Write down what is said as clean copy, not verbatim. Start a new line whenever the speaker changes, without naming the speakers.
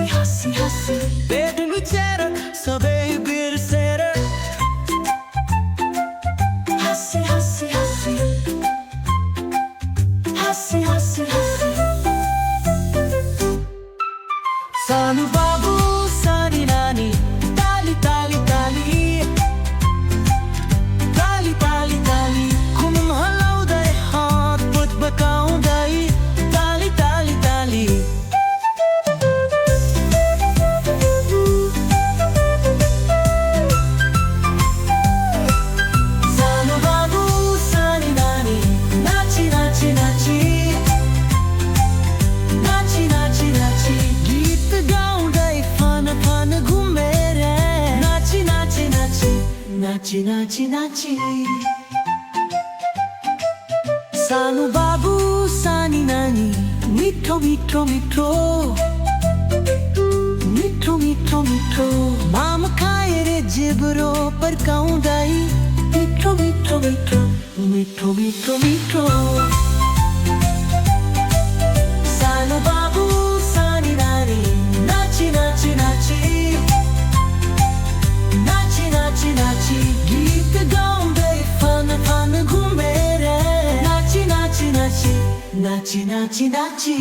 हाँसी हाँसी बेडनी चेहरा सबै बिर्सेर हाँसी हाँसी हाँसी हाँसी हाँसी हाँसी सानु बाबु सानी नानी ताली ताली ताली ताली ताली ताली घुम हलाउँदै हात बटबकाउँदै ताली ताली ताली सानु बाबु सानी नानी नाची नाची नाची नाची नाची नाची गीत गाउँदै फन फन घुमेर नाची नाची नाची नाची नाची नाची सानु बाबु सानी नानी मिठो मिठो मिठो मिठो मिठो मिठो माम खाएर जिब्रो पर्काउँदै मिठो मिठो मिठो मिठो मिठो मिठो सानु बाबु सानी नानी नाची नाची नाची नाची नाची नाची गीत गाउँदै फन फन घुमेर नाची नाची नाची नाची नाची नाची